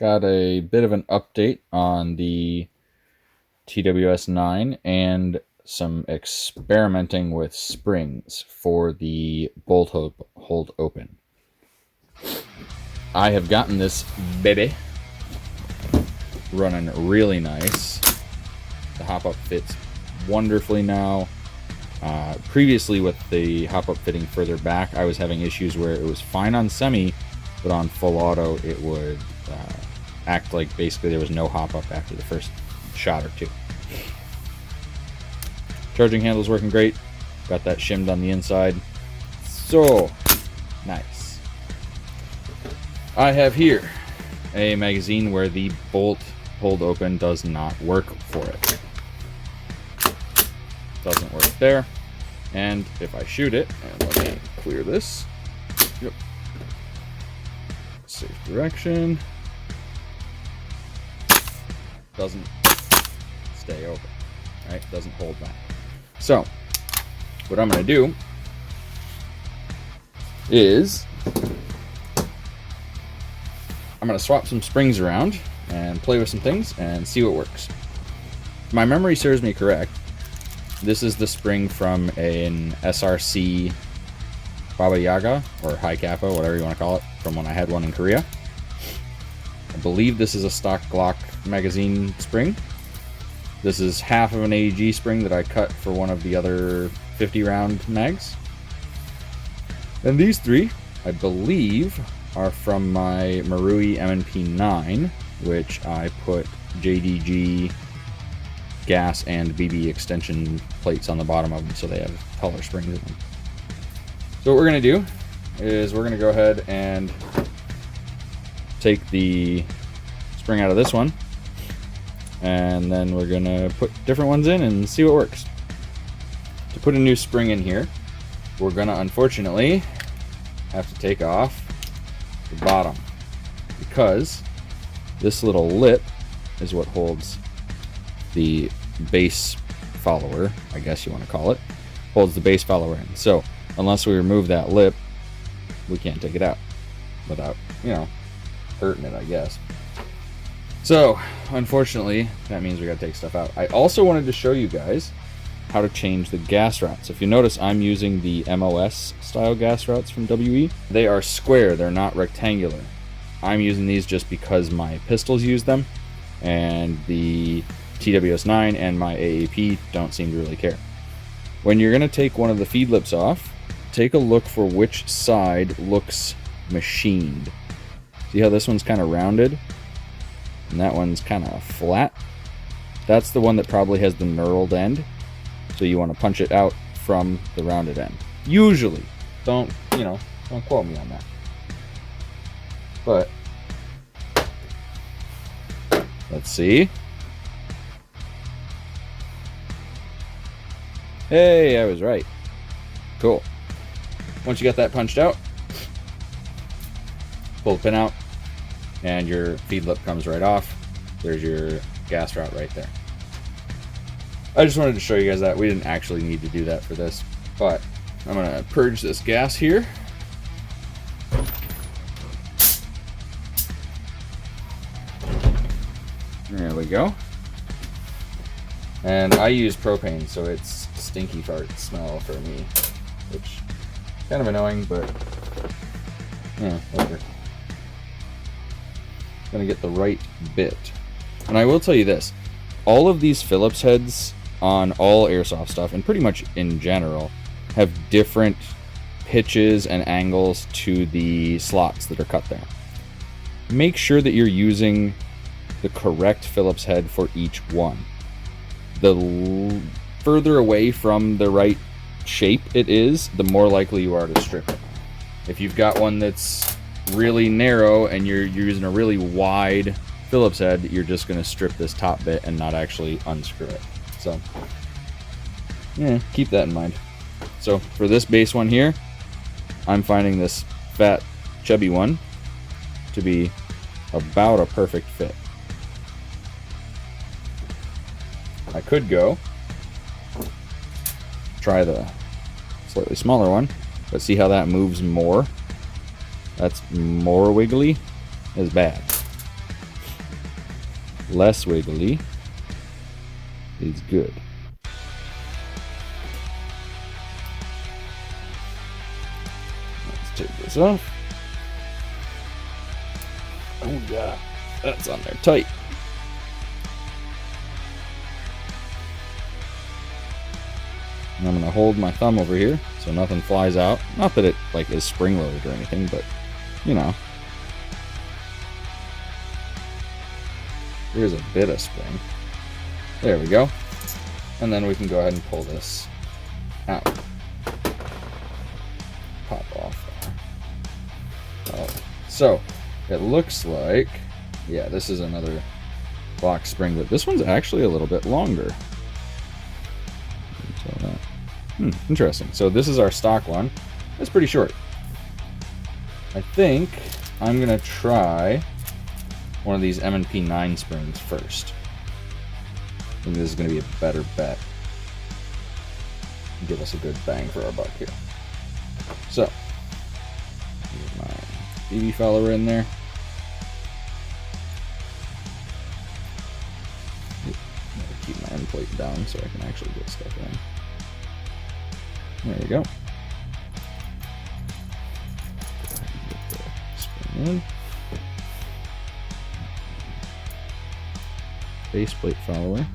Got a bit of an update on the TWS9 and some experimenting with springs for the bolt hold open. I have gotten this baby running really nice. The hop-up fits wonderfully now. Previously with the hop-up fitting further back, I was having issues where it was fine on semi, but on full auto it would act like basically there was no hop-up after the first shot or two. Charging handle's working great. Got that shimmed on the inside. So nice. I have here a magazine where the bolt hold open does not work for it. Doesn't work there. And if I shoot it, and let me clear this. Yep. Safe direction. Doesn't stay open, right? Doesn't hold back. So, what I'm going to do is I'm going to swap some springs around and play with some things and see what works. If my memory serves me correct, this is the spring from an SRC Baba Yaga, or High Kappa, whatever you want to call it, from when I had one in Korea. I believe this is a stock Glock magazine spring. This is half of an AEG spring that I cut for one of the other 50 round mags. And these three, I believe, are from my Marui M&P9, which I put JDG gas and BB extension plates on the bottom of them so they have taller springs in them. So what we're going to do is we're going to go ahead and take the spring out of this one, and then we're going to put different ones in and see what works. To put a new spring in here, we're going to unfortunately have to take off the bottom, because this little lip is what holds the base follower, I guess you want to call it, holds the base follower in. So unless we remove that lip, we can't take it out without, hurting it, I guess. So unfortunately, that means we got to take stuff out. I also wanted to show you guys how to change the gas routes. If you notice, I'm using the MOS style gas routes from WE. They are square, they're not rectangular. I'm using these just because my pistols use them, and the TWS9 and my AAP don't seem to really care. When you're going to take one of the feed lips off, take a look for which side looks machined. See how this one's kind of rounded and that one's kind of flat? That's the one that probably has the knurled end, so you want to punch it out from the rounded end. Usually. Don't quote me on that. But let's see. Hey, I was right. Cool. Once you got that punched out, pull the pin out, and your feed lip comes right off. There's your gas route right there. I just wanted to show you guys that. We didn't actually need to do that for this, but I'm going to purge this gas here. There we go. And I use propane, so it's stinky fart smell for me, which is kind of annoying, but yeah, whatever. Gonna get the right bit. And I will tell you this, all of these Phillips heads on all airsoft stuff, and pretty much in general, have different pitches and angles to the slots that are cut there. Make sure that you're using the correct Phillips head for each one. The further away from the right shape it is, the more likely you are to strip it. If you've got one that's really narrow and you're using a really wide Phillips head, you're just going to strip this top bit and not actually unscrew it. So yeah, keep that in mind. So for this base one here, I'm finding this fat chubby one to be about a perfect fit. I could go try the slightly smaller one, but see how that moves more? That's more wiggly, is bad. less wiggly is good. Let's take this off. Oh yeah, that's on there tight. And I'm gonna hold my thumb over here so nothing flies out. Not that it like is spring loaded or anything, but you know. Here's a bit of spring. There we go. And then we can go ahead and pull this out. Pop off there. Oh. So it looks like, yeah, this is another box spring, but this one's actually a little bit longer. So interesting. So this is our stock one. It's pretty short. I think I'm gonna try one of these M&P 9 springs first. I think this is gonna be a better bet. Give us a good bang for our buck here. So, here's my BB follower in there. Gotta keep my end plate down so I can actually get stuff in. There you go. Go ahead and get the spring in. Base plate follower.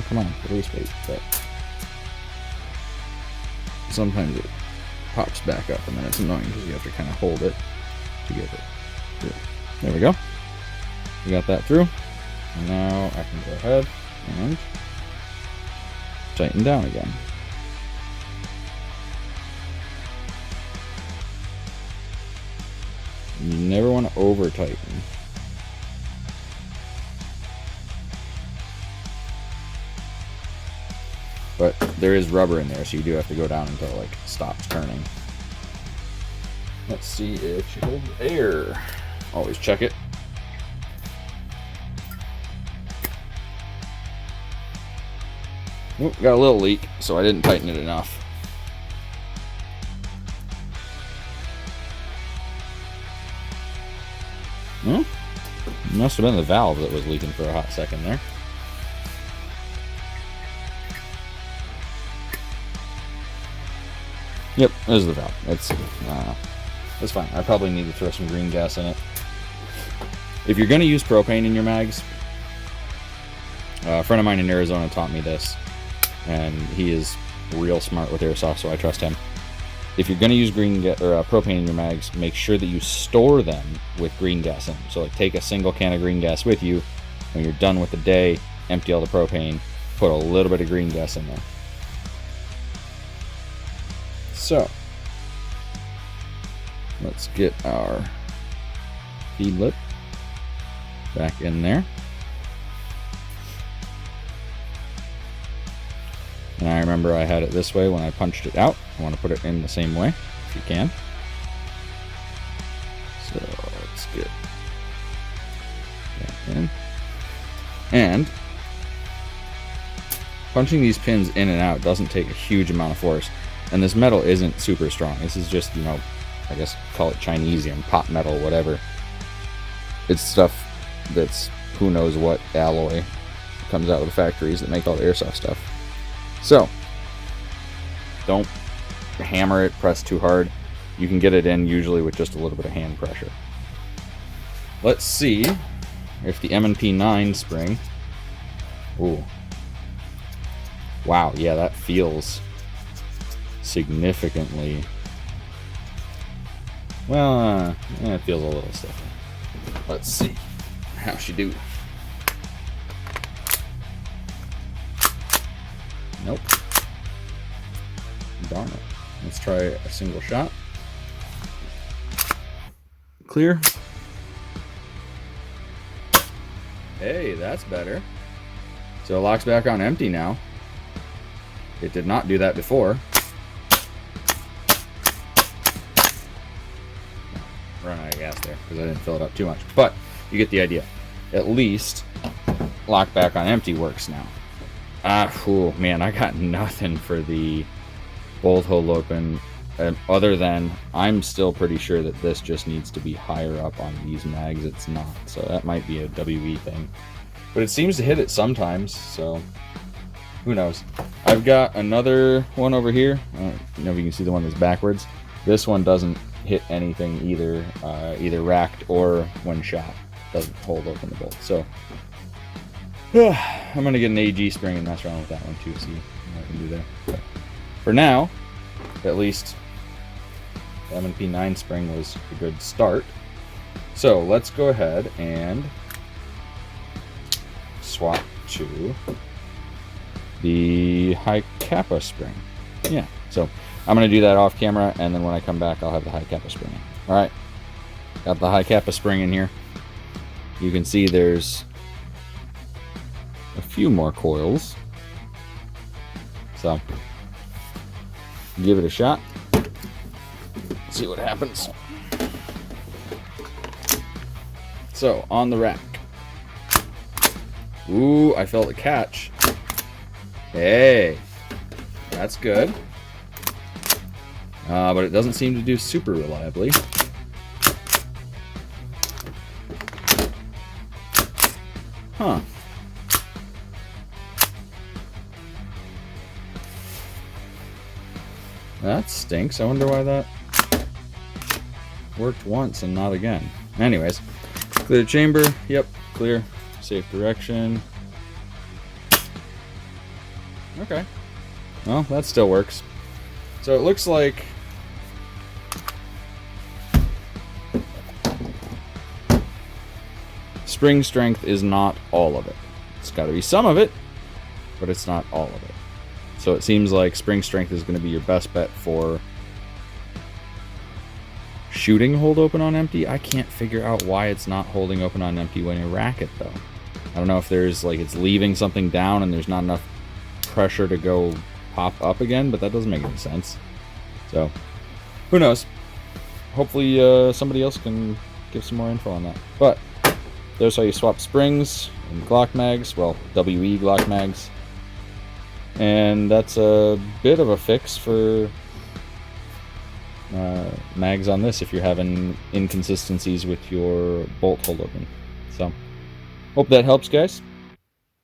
Come on, the base plate. But sometimes it pops back up and then it's annoying because you have to kind of hold it to get it through. There we go. We got that through. And now I can go ahead and tighten down again. You never want to over tighten. But there is rubber in there, so you do have to go down until it like stops turning. Let's see if she holds air. Always check it. Oop, got a little leak, so I didn't tighten it enough. Well, it must have been the valve that was leaking for a hot second there. Yep, there's the valve. That's fine. I probably need to throw some green gas in it. If you're going to use propane in your mags, a friend of mine in Arizona taught me this, and he is real smart with Airsoft, so I trust him. If you're going to use propane in your mags, make sure that you store them with green gas in them. So like take a single can of green gas with you. When you're done with the day, empty all the propane, put a little bit of green gas in there. So, let's get our feed lip back in there. And I remember I had it this way when I punched it out. I want to put it in the same way, if you can. So, let's get that in. And punching these pins in and out doesn't take a huge amount of force. And this metal isn't super strong. This is just, you know, I guess call it Chinesium, pot metal, whatever. It's stuff that's who knows what alloy comes out of the factories that make all the airsoft stuff. So, don't hammer it, press too hard. You can get it in usually with just a little bit of hand pressure. Let's see if the M&P 9 spring... Ooh. Wow, yeah, that feels significantly... Well, it feels a little stiffer. Let's see how she do. Nope. Darn it. Let's try a single shot. Clear. Hey, that's better. So it locks back on empty now. It did not do that before. Run out of gas there because I didn't fill it up too much. But you get the idea. At least lock back on empty works now. Oh man, I got nothing for the bolt hold open. And other than, I'm still pretty sure that this just needs to be higher up on these mags. It's not, so that might be a WE thing. But it seems to hit it sometimes, so who knows. I've got another one over here. I don't know if you can see the one that's backwards. This one doesn't hit anything either, either racked or when shot. Doesn't hold open the bolt. So I'm gonna get an AG spring and mess around with that one too, see what I can do there. But for now, at least, the M&P9 spring was a good start. So let's go ahead and swap to the high kappa spring. Yeah, so I'm going to do that off camera, and then when I come back, I'll have the high kappa spring in. All right, got the high kappa spring in here. You can see there's a few more coils. So give it a shot. See what happens. So on the rack. Ooh, I felt a catch. Hey, that's good. But it doesn't seem to do super reliably. Huh. That stinks. I wonder why that worked once and not again. Anyways, clear chamber. Yep, clear. Safe direction. Okay. Well, that still works. So it looks like spring strength is not all of it. It's got to be some of it, but it's not all of it. So it seems like spring strength is going to be your best bet for shooting hold open on empty. I can't figure out why it's not holding open on empty when you rack it, though. I don't know if there's, like, it's leaving something down and there's not enough pressure to go pop up again, but that doesn't make any sense. So, who knows? Hopefully somebody else can give some more info on that. But there's how you swap springs and Glock mags, well, WE Glock mags. And that's a bit of a fix for mags on this if you're having inconsistencies with your bolt hold open. So, hope that helps, guys.